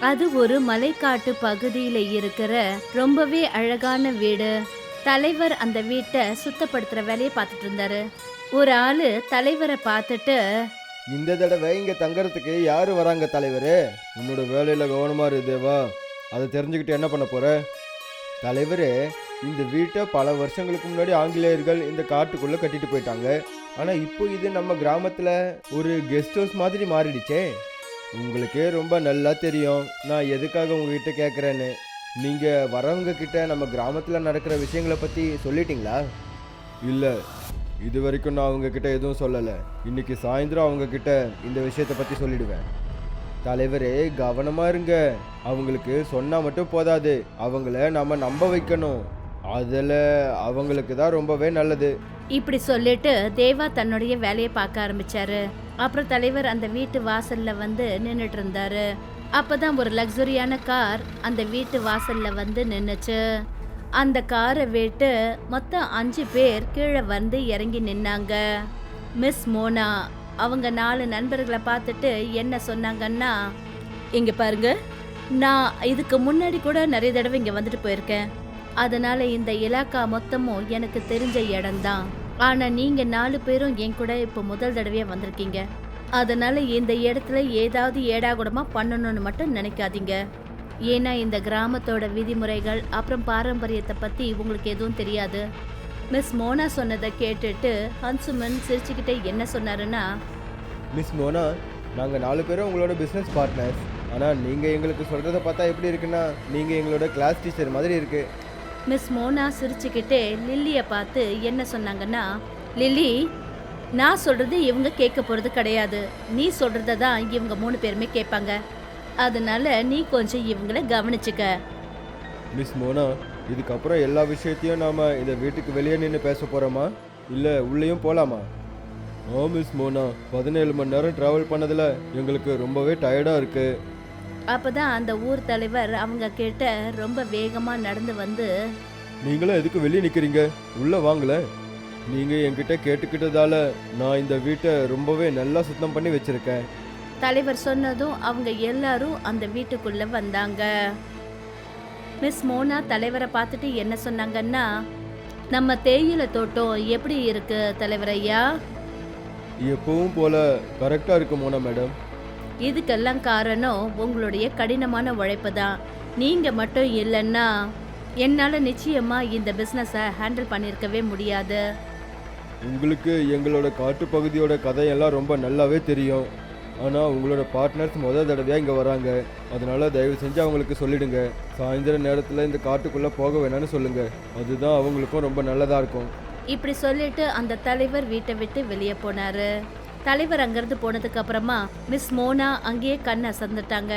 அது ஒரு மலைக்காட்டு பகுதியில இருக்கிற ரொம்பவே அழகான வீடு. தலைவர் அந்த வீட்டை சுத்தப்படுத்துற வேலையை பார்த்துட்டு இருந்தாரு. ஒரு ஆளு தலைவரை பார்த்துட்டு, இந்த தடவை இங்க தங்கறதுக்கு யாரு வராங்க தலைவரே? உன்னோட வேலையில கவனமா இரு தேவா. அதை தெரிஞ்சுக்கிட்டு என்ன பண்ண போற? தலைவரே, இந்த வீட்டை பல வருஷங்களுக்கு முன்னாடி ஆங்கிலேயர்கள் இந்த காட்டுக்குள்ள கட்டிட்டு போயிட்டாங்க. ஆனா இப்போ இது நம்ம கிராமத்துல ஒரு கெஸ்ட் ஹவுஸ் மாதிரி மாறிடுச்சே. உங்களுக்கே ரொம்ப நல்லா தெரியும் நான் எதுக்காக உங்ககிட்ட கேட்குறேன்னு. நீங்க வரவங்க கிட்ட நம்ம கிராமத்துல நடக்கிற விஷயங்களை பத்தி சொல்லிட்டீங்களா? இல்ல, இது வரைக்கும் நான் அவங்க கிட்ட எதுவும் சொல்லலை. இன்னைக்கு சாயந்தரம் அவங்க கிட்ட இந்த விஷயத்தை பற்றி சொல்லிடுவேன். தலைவரே, கவனமா இருங்க. அவங்களுக்கு சொன்னா மட்டும் போதாது, அவங்கள நம்ம நம்ப வைக்கணும். அதில் அவங்களுக்கு தான் ரொம்பவே நல்லது. இப்படி சொல்லிட்டு தேவா தன்னுடைய வேலையை பார்க்க ஆரம்பிச்சாரு. அப்புறம் தலைவர் அந்த வீட்டு வாசல்ல வந்து நின்னுட்டு இருந்தாரு. அப்பதான் ஒரு லக்ஸரியான கார் அந்த வீட்டு வாசல்ல வந்து நின்னுச்சு. அந்த காரை விட்டு மொத்தம் 5 பேர் கீழே வந்து இறங்கி நின்னாங்க. மிஸ் மோனா அவங்க 4 நண்பர்களை பார்த்துட்டு என்ன சொன்னாங்கன்னா, இங்க பாருங்க, நான் இதுக்கு முன்னாடி கூட நிறைய தடவை இங்க வந்துட்டு போயிருக்கேன். அதனால இந்த இலாக்கா மொத்தமும் எனக்கு தெரிஞ்ச இடம்தான். ஆனா நீங்க 4 பேரும் என் கூட இப்போ முதல் தடவையா வந்திருக்கீங்க. அதனால இந்த இடத்துல ஏதாவது ஏடாகுடமா பண்ணணும்னு மட்டும் நினைக்காதீங்க. ஏன்னா இந்த கிராமத்தோட விதிமுறைகள் அப்புறம் பாரம்பரியத்தை பத்தி உங்களுக்கு எதுவும் தெரியாது. மிஸ் மோனா சொன்னதை கேட்டுட்டு ஹன்சுமன் சிரிச்சுக்கிட்டே என்ன சொன்னாருன்னா, மிஸ் மோனா, நாங்கள் 4 பேரும் உங்களோட பிஸ்னஸ் பார்ட்னர்ஸ். ஆனால் நீங்கள் எங்களுக்கு சொல்கிறத பார்த்தா எப்படி இருக்குன்னா, நீங்கள் எங்களோட கிளாஸ் டீச்சர் மாதிரி இருக்கு. மிஸ் மோனா சிரிச்சுக்கிட்டே லில்லியை பார்த்து என்ன சொன்னாங்கன்னா, லில்லி, நான் சொல்றது இவங்க கேட்க போறது கிடையாது. நீ சொல்றத தான் இவங்க 3 பேருமே கேட்பாங்க. அதனால நீ கொஞ்சம் இவங்கள கவனிச்சுக்க. மிஸ் மோனா, இதுக்கப்புறம் எல்லா விஷயத்தையும் நாம் இந்த வீட்டுக்கு வெளியே நின்று பேச போகிறோமா, இல்லை உள்ளேயும் போகலாமா? மிஸ் மோனா, 17 மணி நேரம் ட்ராவல் பண்ணதில் எங்களுக்கு ரொம்பவே டயர்டாக இருக்குது. அப்பதான் அந்த ஊர் தலைவர் அவங்க கிட்ட ரொம்ப வேகமா நடந்து வந்து, நீங்களும் எதுக்கு வெளியே நிற்கிறீங்க? உள்ளே வாங்கல. நீங்கள் என்கிட்ட கேட்டுக்கிட்டதால நான் இந்த வீட்டை ரொம்பவே நல்லா சுத்தம் பண்ணி வச்சுருக்கேன். தலைவர் சொன்னதும் அவங்க எல்லாரும் அந்த வீட்டுக்குள்ள வந்தாங்க. மிஸ் மோனா தலைவரை பார்த்துட்டு என்ன சொன்னாங்கன்னா, நம்ம தேயிலை தோட்டம் எப்படி இருக்கு தலைவர் ஐயா? எப்பவும் போல கரெக்டாக இருக்கு மோனா மேடம். இதுக்கெல்லாம் காரணம் உங்களுடைய கடினமான உழைப்பு தான். நீங்க மட்டும் இல்லைன்னா என்னால நிச்சயமா இந்த பிசினஸை ஹேண்டில் பண்ணியிருக்கவே முடியாது. உங்களுக்கு எங்களோட காட்டுப்பகுதியோட கதையெல்லாம் ரொம்ப நல்லாவே தெரியும். ஆனால் உங்களோட பார்ட்னர்ஸ் முதல் தடவையாக இங்கே வராங்க. அதனால தயவு செஞ்சு அவங்களுக்கு சொல்லிடுங்க, சாயந்தர நேரத்தில் இந்த காட்டுக்குள்ளே போக வேணான்னு சொல்லுங்க. அதுதான் அவங்களுக்கும் ரொம்ப நல்லதாக இருக்கும். இப்படி சொல்லிட்டு அந்த தலைவர் வீட்டை விட்டு வெளியே போனாரு. தலைவர் அங்கிருந்து போனதுக்கு அப்புறமா மிஸ் மோனா அங்கேயே கண் அசந்துட்டாங்க.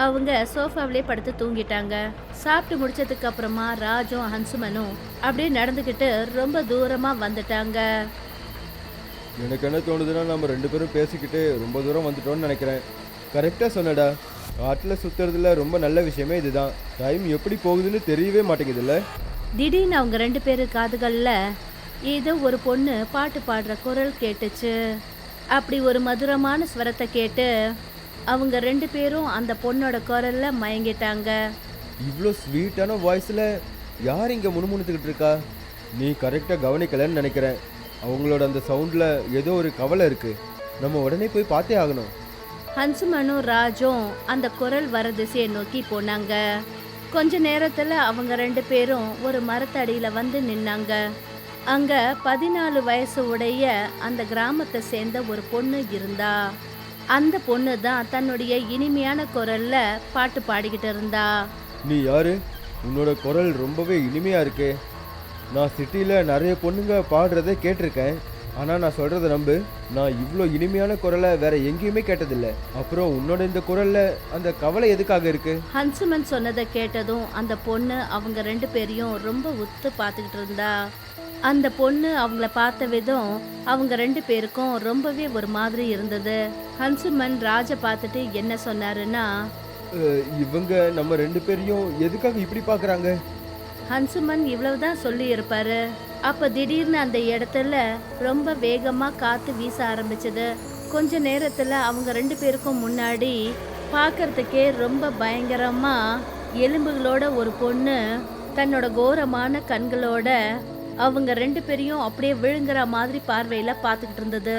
அவங்க சோஃபாவிலே படுத்து தூங்கிட்டாங்க. சாப்பிட்டு முடிச்சதுக்கு அப்புறமா ராஜும் ஹன்சுமனும் அப்படியே நடந்துக்கிட்டு ரொம்ப தூரமா வந்துட்டாங்க. எனக்கு என்ன தோணுதுன்னா, நம்ம 2 பேரும் பேசிக்கிட்டு ரொம்ப தூரம் வந்துட்டோம்னு நினைக்கிறேன். கரெக்டாக சொன்னடா. காட்டில் சுற்றுறதுல ரொம்ப நல்ல விஷயமே இதுதான். டைம் எப்படி போகுதுன்னு தெரியவே மாட்டேங்குதுல்ல. திடீர்னு அவங்க 2 பேரு காதுகள்ல ஏதோ ஒரு பொண்ணு பாட்டு பாடுற குரல் கேட்டுச்சு. அப்படி ஒரு மதுரமான ஸ்வரத்தை கேட்டு அவங்க 2 பேரும் அந்த பொண்ணோட குரல்ல மயங்கிட்டாங்க. இவ்வளோ ஸ்வீட்டான வாய்ஸில் யார் இங்கே முணுமுணுத்துக்கிட்டு இருக்கா? நீ கரெக்டாக கவனிக்கலன்னு நினைக்கிறேன். அவங்களோட அந்த சவுண்டில் ஏதோ ஒரு கவலை இருக்குது. நம்ம உடனே போய் பார்த்தே ஆகணும். ஹன்சுமனும் ராஜும் அந்த குரல் வர திசையை நோக்கி போனாங்க. கொஞ்ச நேரத்துல அவங்க 2 பேரும் ஒரு மரத்தடியில வந்து நின்னாங்க. அங்க 14 வயசு உடைய அந்த கிராமத்தை சேர்ந்த ஒரு பொண்ணு இருந்தா. அந்த பொண்ணு தான் தன்னுடைய இனிமையான குரல்ல பாட்டு பாடிக்கிட்டு இருந்தா. நீ யாரு? உன்னோட குரல் ரொம்பவே இனிமையாக இருக்கே. நான் சிட்டியில் நிறைய பொண்ணுங்க பாடுறதை கேட்டிருக்கேன். ஆனால் நான் சொல்கிறத நம்பு, நான் இவ்வளோ இனிமையான குரலை வேற எங்கேயுமே கேட்டதில்லை. அப்புறம் உன்னோட இந்த குரலில் அந்த கவலை எதுக்காக இருக்கு? ஹன்சுமன் சொன்னதை கேட்டதும் அந்த பொண்ணு அவங்க 2 பேரையும் ரொம்ப உத்து பார்த்துக்கிட்டு இருந்தா. அந்த பொண்ணு அவங்கள பார்த்த விதம் அவங்க 2 பேருக்கும் ரொம்பவே ஒரு மாதிரி இருந்தது. ஹன்சுமன் ராஜை பார்த்துட்டு என்ன சொன்னாருன்னா, இவங்க நம்ம 2 பேரையும் எதுக்காக இப்படி பார்க்குறாங்க? ஹன்சுமன் இவ்வளவுதான் சொல்லி இருப்பாரு. அப்ப திடீர்னு அந்த இடத்துல ரொம்ப வேகமா காத்து வீச ஆரம்பிச்சது. கொஞ்ச நேரத்துல அவங்க 2 பேருக்கும் முன்னாடி பார்க்கறதுக்கே ரொம்ப பயங்கரமா எலும்புகளோட ஒரு பொண்ணு தன்னோட கோரமான கண்களோட அவங்க 2 பேரையும் அப்படியே விழுங்குற மாதிரி பார்வையில பார்த்துக்கிட்டு இருந்தது.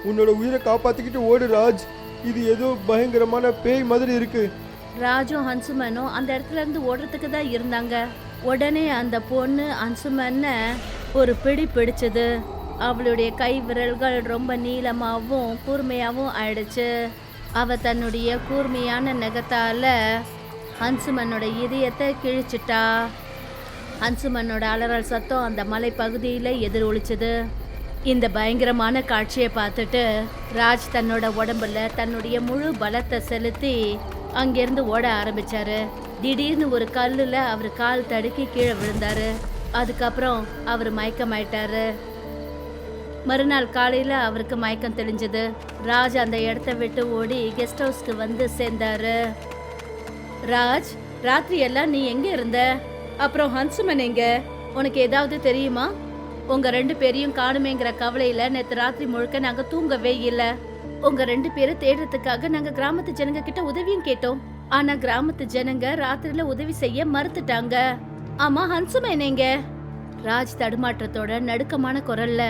உன்னோட உயிரை காப்பாத்திக்கிட்டு ஓடு ராஜ், இது ஏதோ பயங்கரமான பேய் மாதிரி இருக்கு. ராஜும் ஹன்சுமனும் அந்த இடத்துல இருந்து ஓடுறதுக்கு தான் இருந்தாங்க. உடனே அந்த பொண்ணு ஹன்சுமன்ன ஒரு பிடி பிடிச்சது. அவளுடைய கை விரல்கள் ரொம்ப நீளமாகவும் கூர்மையாகவும் ஆயிடுச்சு. அவ தன்னுடைய கூர்மையான நகத்தால ஹன்சுமனோட இதயத்தை கிழிச்சிட்டா. ஹன்சுமனோட அலறல் சத்தம் அந்த மலை பகுதியில எதிரொலிச்சது. இந்த பயங்கரமான காட்சியை பார்த்துட்டு ராஜ் தன்னோட உடம்புல தன்னுடைய முழு பலத்தை செலுத்தி அங்கிருந்து ஓட ஆரம்பிச்சாரு. திடீர்னு ஒரு கல்லுல அவர் கால் தடுக்கி கீழே விழுந்தாரு. அதுக்கப்புறம் அவர் மயக்கமாயிட்டாரு. மறுநாள் காலையில அவருக்கு மயக்கம் தெளிஞ்சது. ராஜ் அந்த இடத்த விட்டு ஓடி கெஸ்ட் ஹவுஸ்க்கு வந்து சேர்ந்தாரு. ராஜ், ராத்திரி எல்லாம் நீ எங்க இருந்த? அப்புறம் ஹன்சுமன் எங்க? உனக்கு ஏதாவது தெரியுமா? உங்க 2 பேரையும் காணுமேங்கிற கவலையில நேத்து ராத்திரி முழுக்க நாங்க தூங்கவே இல்ல. உங்க 2 பேரும் தேடுறதுக்காக நாங்க கிராமத்து ஜனங்க கிட்ட உதவியும் கேட்டோம். ஆனா கிராமத்து ஜனங்க ராத்திரில உதவி செய்ய மறுத்துட்டாங்க. ஆமா, ஹன்சுமன் எங்க? ராஜ் தடுமாற்றத்தோட நடுக்கமான குரல்ல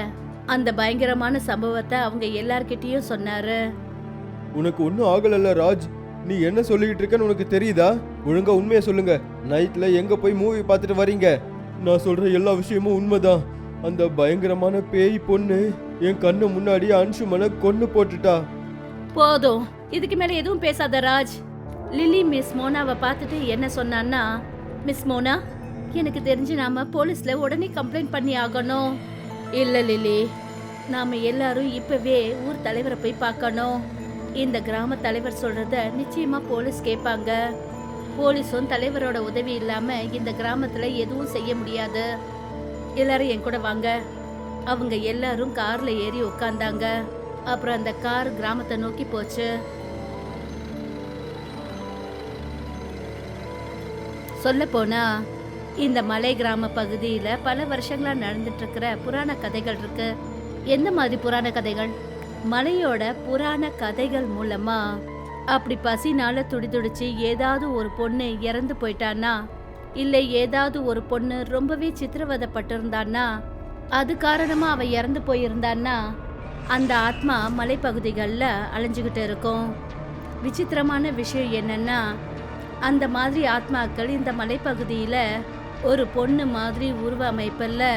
அந்த பயங்கரமான சம்பவத்தை அவங்க எல்லார்கிட்டயும் சொன்னாரு. உனக்கு ஒன்றும் ஆகலல்ல ராஜ், நீ என்ன சொல்லிக்கிட்டு இருக்கன்னு உனக்கு தெரியுதா? ஒழுங்கா உண்மையை சொல்லுங்க. நைட்ல எங்க போய் மூவி பார்த்துட்டு வரீங்க? நான் சொல்ற எல்லா விஷயமும் உண்மைதான். அந்த பயங்கரமான பேய் பொண்ணு என் கண்ணு முன்னாடி அன்சுமனை கொன்னு போட்டுட்டா. போதும், இதுக்கு மேல எதுவும் பேசாத ராஜ். லில்லி மிஸ் மோனாவை பார்த்துட்டு என்ன சொன்னான்னா, மிஸ் மோனா, எனக்கு தெரிஞ்சு நாம போலீஸ்ல உடனே கம்ப்ளைண்ட் பண்ணி ஆகணும். இல்ல லில்லி, நாம எல்லாரும் இப்பவே ஊர் தலைவரை போய் பார்க்கணும். இந்த கிராம தலைவர் சொல்றத நிச்சயமா போலீஸ் கேட்பாங்க. போலீஸும் தலைவரோட உதவி இல்லாம இந்த கிராமத்துல எதுவும் செய்ய முடியாது. எல்லாரும் என் கூட வாங்க. அவங்க எல்லாரும் கார்ல ஏறி உட்கார்ந்தாங்க. அப்புறம் அந்த கார் கிராமத்தை நோக்கி போச்சு. சொல்ல போனா இந்த மலை கிராம பகுதியில பல வருஷங்களா நடந்துட்டு இருக்கிற புராண கதைகள் இருக்கு. எந்த மாதிரி புராண கதைகள்? மலையோட புராண கதைகள் மூலமா அப்படி பசினால துடிதுடிச்சு ஏதாவது ஒரு பொண்ணு இறந்து போயிட்டானா, இல்லை ஏதாவது ஒரு பொண்ணு ரொம்பவே சித்திரவதைப்பட்டிருந்தான்னா, அது காரணமா அவ இறந்து போயிருந்தான்னா அந்த ஆத்மா மலைப்பகுதிகளில் அலைஞ்சுக்கிட்டு இருக்கும். விசித்திரமான விஷயம் என்னன்னா, அந்த மாதிரி ஆத்மாக்கள் இந்த மலைப்பகுதியில் ஒரு பொண்ணு மாதிரி உருவ அமைப்பில்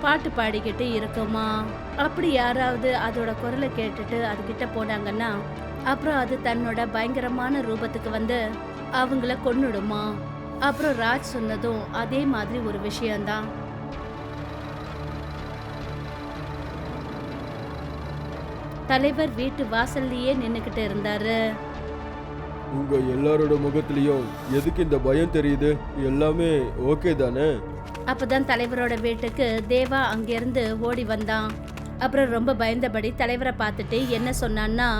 பாட்டு பாடிக்கிட்டு இருக்குமா. அப்படி யாராவது அதோட குரலை கேட்டுட்டு அதுகிட்ட போனாங்கன்னா அப்புறம் அது தன்னோட பயங்கரமான ரூபத்துக்கு வந்து அவங்கள கொன்னுடுமா. அப்புறம் ராஜ் சொன்னதும் அதே மாதிரி ஒரு விஷயம்தான். தலைவர் வீட்டு வாசல்லையே நின்னுக்கிட்டு இருந்தாரு. உங்க எல்லாரோட முகத்திலையும் எதுக்கு இந்த பயம் தெரியுது? எல்லாமே ஓகே தானே? அப்பதான் தலைவரோட வீட்டுக்கு தேவா அங்கிருந்து ஓடி வந்தான். அப்புறம் ரொம்ப பயந்தபடி தலைவரை பார்த்துட்டு என்ன சொன்னான்னா,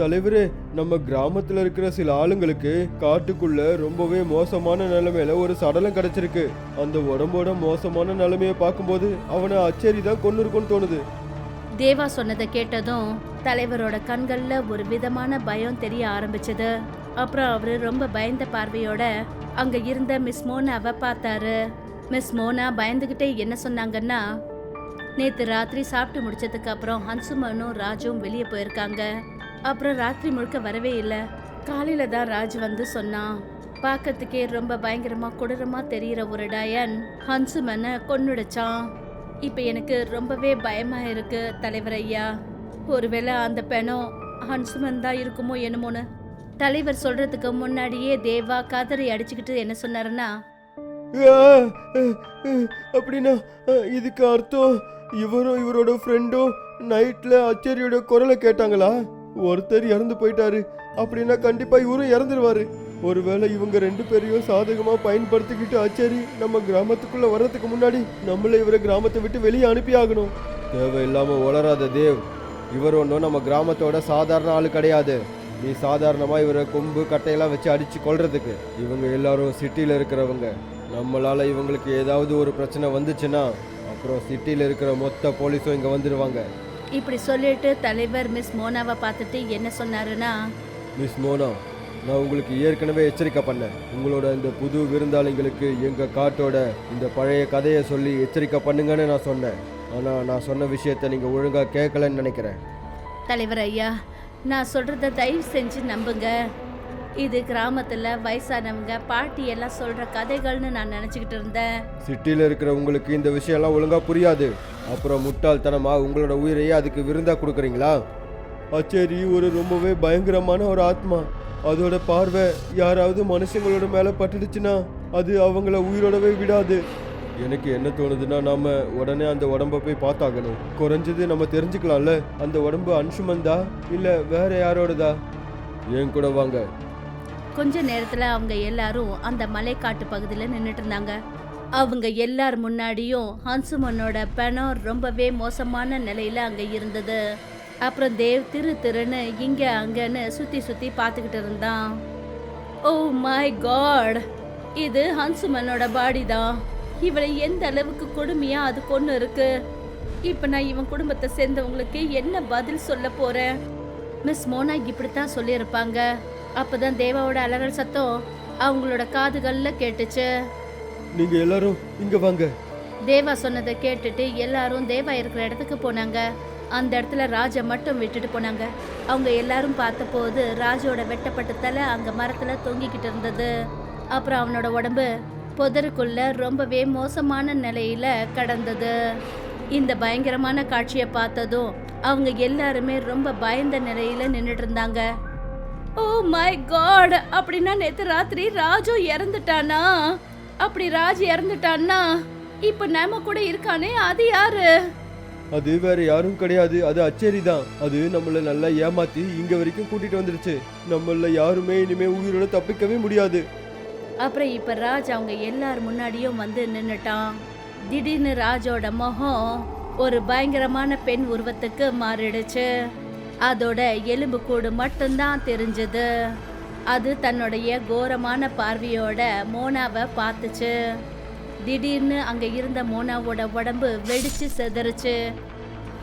தலைவரே, நம்ம கிராமத்துல இருக்கிற சில ஆளுங்களுக்கு காட்டுக்குள்ள ரொம்பவே மோசமான நிலைமையில ஒரு சடலம் கிடைச்சிருக்கு. அந்த உடம்போட மோசமான நிலைமையை பார்க்கும்போது அவனை அச்சேரி தான் கொண்டு இருக்கும்னு தோணுது. தேவா சொன்னதை கேட்டதும் தலைவரோட கண்கள்ல ஒரு விதமான பயம் தெரிய ஆரம்பிச்சது. அப்புறம் அவரு ரொம்ப பயந்த பார்வையோட அங்க இருந்த மிஸ் மோனாவை பார்த்தாரு. மிஸ் மோனா பயந்துகிட்டே என்ன சொன்னாங்கன்னா, நேத்து ராத்திரி சாப்பிட்டு முடிச்சதுக்கு அப்புறம் ஹன்சுமனும் ராஜும் வெளியே போயிருக்காங்க. அப்புறம் ராத்திரி முழுக்க வரவே இல்லை. காலையில தான் ராஜ் வந்து சொன்னான். பார்க்கறதுக்கே ரொம்ப பயங்கரமா கொடூரமா தெரியிற ஒரு டயன் ஹன்சுமனை கொன்னுடுச்சான். இப்ப எனக்கு ரொம்பவே பயமா இருக்கு தலைவர் ஐயா. ஒருவேளை அந்த பெணம் ஹன்சுமன் தான் இருக்குமோ என்னமோன்னு. தலைவர் சொல்றதுக்கு முன்னாடியே தேவா கதறி அடிச்சுக்கிட்டு என்ன சொன்னாருன்னா, அப்படின்னா இதுக்கு அர்த்தம் இவரும் இவரோட ஃப்ரெண்டும் நைட்ல அச்சேரியோட குரலை கேட்டாங்களா? ஒருத்தர் இறந்து போயிட்டாரு அப்படின்னா கண்டிப்பா இவரும் இறந்துருவாரு. ஒருவேளை இவங்க 2 பேரையும் சாதகமா பயன்படுத்திக்கிட்டு அச்சேரி நம்ம கிராமத்துக்குள்ள வர்றதுக்கு முன்னாடி நம்மள இவரை கிராமத்தை விட்டு வெளியே அனுப்பி ஆகணும். தேவையில்லாம வளராத தேவ், இவர் ஒன்றும் நம்ம கிராமத்தோட சாதாரண ஆளு கிடையாது. நீ சாதாரணமா இவரை கொம்பு கட்டையெல்லாம் வச்சு அடிச்சு கொள்றதுக்கு. இவங்க எல்லாரும் சிட்டியில இருக்கிறவங்க. நம்மளால இவங்களுக்கு ஏதாவது ஒரு பிரச்சனை வந்துச்சுன்னா அப்புறம் சிட்டியில இருக்கிற மொத்த போலீஸும் இங்க வந்துடுவாங்க. இப்படி சொல்லிட்டு தலைவர் மிஸ் மோனாவை பார்த்துட்டு என்ன சொன்னாருன்னா, மிஸ் மோனா, நான் உங்களுக்கு ஏற்கனவே எச்சரிக்கை பண்ணேன். உங்களோட இந்த புது விருந்தாளிங்களுக்கு எங்கள் காட்டோட இந்த பழைய கதையை சொல்லி எச்சரிக்கை பண்ணுங்கன்னு நான் சொன்னேன். ஆனால் நான் சொன்ன விஷயத்தை நீங்கள் ஒழுங்காக கேட்கலன்னு நினைக்கிறேன். தலைவர் ஐயா, நான் சொல்றத தயவு செஞ்சு நம்புங்க. இது கிராமத்துல வயசானவங்க பாட்டி எல்லாம் சொல்ற கதைகள்னு நான் நினைச்சுக்கிட்டு இருந்தேன். சிட்டியில் இருக்கிற உங்களுக்கு இந்த விஷயம்லாம் ஒழுங்காக புரியாது. அப்புறம் முட்டாள்தனமாக உங்களோட உயிரையே அதுக்கு விருந்தா கொடுக்குறீங்களா? அச்சேரி ஒரு ரொம்பவே பயங்கரமான ஒரு ஆத்மா. அதோட பார்வை யாராவது மனுஷங்களோட மேலே பட்டுடுச்சுன்னா அது அவங்கள உயிரோடவே விடாது. எனக்கு என்ன தோணுதுன்னா நாம உடனே அந்த உடம்ப போய் பார்த்தாகணும். குறைஞ்சது நம்ம தெரிஞ்சுக்கலாம்ல அந்த உடம்பு அன்சுமந்தா இல்லை வேற யாரோடதா. என் கூட வாங்க. கொஞ்ச நேரத்துல அவங்க எல்லாரும் அந்த மலைக்காட்டு பகுதியில் நின்றுட்டு இருந்தாங்க. அவங்க எல்லார் முன்னாடியும் ஹன்சுமனோட பணம் ரொம்பவே மோசமான நிலையில அங்க இருந்தது. அப்புறம் தேவ் திருன்னு இங்க அங்கன்னு சுத்தி சுத்தி பார்த்துக்கிட்டு இருந்தான். ஓ மை காட், இது ஹன்சுமனோட பாடி தான். இவளை எந்த அளவுக்கு கொடுமையா அது கொண்டு இருக்கு. இப்ப நான் இவன் குடும்பத்தை சேர்ந்தவங்களுக்கு என்ன பதில் சொல்ல போறேன்? மிஸ் மோனா இப்படித்தான் சொல்லியிருப்பாங்க. அப்பதான் தேவாவோட அலறல் சத்தம் அவங்களோட காதுகள்ல கேட்டுச்சு. நீங்க எல்லாரும் இங்க வாங்க. தேவா சொன்னதை கேட்டுட்டு எல்லாரும் தேவா இருக்கிற இடத்துக்கு போனாங்க. அந்த இடத்துல ராஜை மட்டும் விட்டுட்டு போனாங்க. அவங்க எல்லாரும் பார்த்தபோது ராஜோட வெட்டப்பட்ட தலை அங்க மரத்துல தொங்கிக்கிட்டு இருந்தது. அப்புறம் அவனோட உடம்பு புதருக்குள்ள ரொம்பவே மோசமான நிலையில கடந்தது. இந்த பயங்கரமான காட்சியை பார்த்ததும் அவங்க எல்லாருமே ரொம்ப பயந்த நிலையில நின்றுட்டு இருந்தாங்க. ஓ மை காட், அப்படின்னா நேத்து ராத்திரி ராஜு இறந்துட்டானா? அப்படி ராஜ் இறந்துட்டான்னா இப்ப நம்ம கூட இருக்கானே, அது யாரு? அது வேற யாரும் கிடையாது, அது அச்சேரி தான். அது நம்மள நல்லா ஏமாத்தி இங்க வரைக்கும் கூட்டிட்டு வந்துருச்சு. நம்மள யாருமே இனிமே உயிரோட தப்பிக்கவே முடியாது. அப்புறம் இப்ப ராஜ் அவங்க எல்லார் முன்னாடியும் வந்து நின்னுட்டான். திடீர்னு ராஜோட முகம் ஒரு பயங்கரமான பெண் உருவத்துக்கு மாறிடுச்சு. அதோட எலும்பு கூடு மட்டும்தான் தெரிஞ்சது. அது தன்னுடைய கோரமான பார்வையோட மோனாவை பார்த்துச்சு. திடீர்னு அங்க இருந்த மோனாவோட உடம்பு வெடிச்சு செதறுச்சு.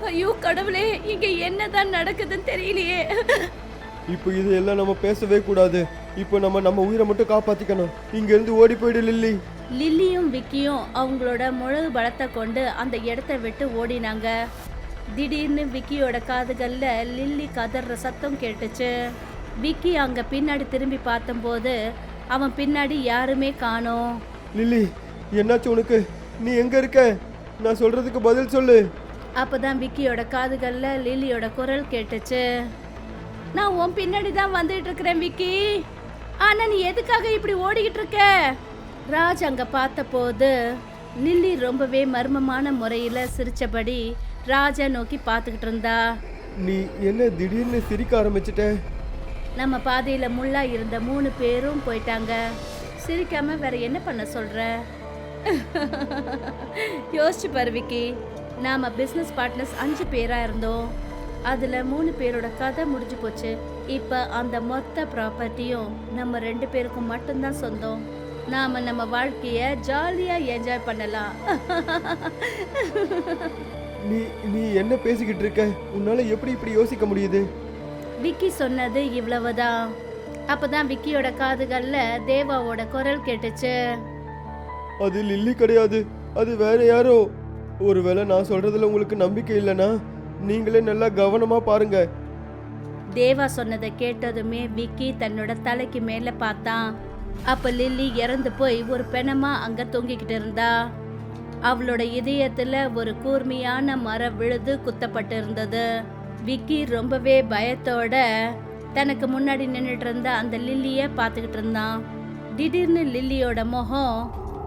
ஐயோ கடவுளே, இங்க என்னதான் நடக்குதுன்னு தெரியலையே. இப்போ இதையெல்லாம் நம்ம பேசவே கூடாது. இப்போ நம்ம உயிரை மட்டும் காப்பாத்திக்கணும். இங்க இருந்து ஓடி போயிடு லில்லி. லில்லியும் விக்கியும் அவங்களோட முழு பலத்தை கொண்டு அந்த இடத்த விட்டு ஓடினாங்க. திடீர்னு விக்கியோட காதுகள்ல லில்லி கதற சத்தம் கேட்டுச்சு. விக்கி அங்க பின்னாடி திரும்பி பார்த்தபோது அவன் பின்னாடி யாருமே காணோம். லில்லி, என்னாச்சு உனக்கு? நீ எங்க இருக்க? நான் சொல்றதுக்கு பதில் சொல்லு. அப்பதான் விக்கியோட காதுகள்ல லில்லியோட குரல் கேட்டுச்சு. நான் உன் பின்னாடி தான் வந்துட்டு இருக்கிறேன் விக்கி. ஆனா நீ எதுக்காக இப்படி ஓடிக்கிட்டு இருக்க? ராஜ் அங்க பார்த்தபோது லில்லி ரொம்பவே மர்மமான முறையில சிரிச்சபடி ராஜா நோக்கி பார்த்துக்கிட்டு இருந்தா. நீ என்ன திடீர்னு சிரிக்க ஆரம்பிச்சிட்ட? நம்ம பாதையில முள்ளா இருந்த 3 பேரும் போயிட்டாங்க. சிரிக்காம வேற என்ன பண்ண சொல்ற? யோசிச்சு பாரு விக்கி, நாம பிசினஸ் பார்ட்னர்ஸ் 5 பேரா இருந்தோம். அதுல 3 பேரோட கதை முடிஞ்சு போச்சு. இப்ப அந்த மொத்த ப்ராப்பர்ட்டியும் நம்ம 2 பேருக்கும் மட்டும்தான் சொந்தம். நாம நம்ம வாழ்க்கைய ஜாலியா என்ஜாய் பண்ணலாம். நீ நீ என்ன பேசிக்கிட்டு இருக்க? உன்னால எப்படி இப்படி யோசிக்க முடியுது? விக்கி சொன்னது இவ்வளவுதான். அப்பதான் விக்கியோட காதுகள்ல தேவாவோட குரல் கேட்டுச்சு. அது லில்லி கிடையாது, அது வேற யாரோ. ஒருவேளை நான் சொல்றதுல உங்களுக்கு நம்பிக்கை இல்லைன்னா நீங்களே நல்லா கவனமா பாருங்க. தேவா சொன்னதை கேட்டதுமே விக்கி தன்னோட தலைக்கு மேல பார்த்தான். அப்ப லில்லி இறந்து போய் ஒரு பெணமா அங்க தொங்கிக்கிட்டு இருந்தா. அவளோட இதயத்துல ஒரு கூர்மையான மரம் விழுது குத்தப்பட்டு இருந்தது. விக்கி ரொம்பவே பயத்தோட தனக்கு முன்னாடி நின்றுட்டு இருந்த அந்த லில்லிய பார்த்துக்கிட்டு இருந்தான். திடீர்னு லில்லியோட முகம்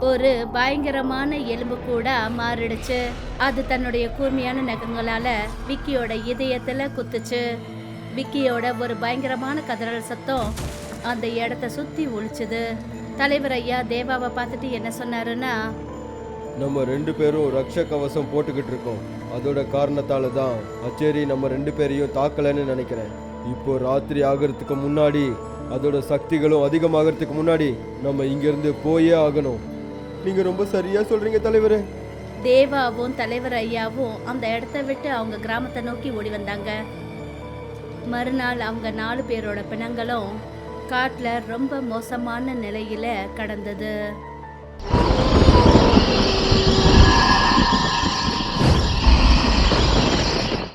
ஒரு பயங்கரமான எலும்பு கூட மாறிடுச்சு. அது தன்னுடைய கூர்மையான நகங்களால விக்கியோட இதயத்துல குத்துச்சு. விக்கியோட ஒரு பயங்கரமான கதறல் சத்தம் அந்த இடத்த சுத்தி ஒழிச்சுது. தலைவர் ஐயா தேவாவை பார்த்துட்டு என்ன சொன்னாருன்னா, நம்ம 2 பேரும் ரக்ஷ கவசம் போட்டுக்கிட்டு இருக்கோம். அதோட காரணத்தால தான் அச்சேரி நம்ம 2 பேரையும் தாக்கலன்னு நினைக்கிறேன். இப்போ ராத்திரி ஆகிறதுக்கு முன்னாடி, அதோட சக்திகளும் அதிகமாகிறதுக்கு முன்னாடி நம்ம இங்கிருந்து போயே ஆகணும். நீங்க ரொம்ப சரியா சொல்றீங்க தலைவரே. தேவாவும் தலைவர் ஐயாவும் அந்த இடத்த விட்டு அவங்க கிராமத்தை நோக்கி ஓடி வந்தாங்க. மறுநாள் அவங்க 4 பேரோட பிணங்களும் காட்டுல ரொம்ப மோசமான நிலையில கடந்தது.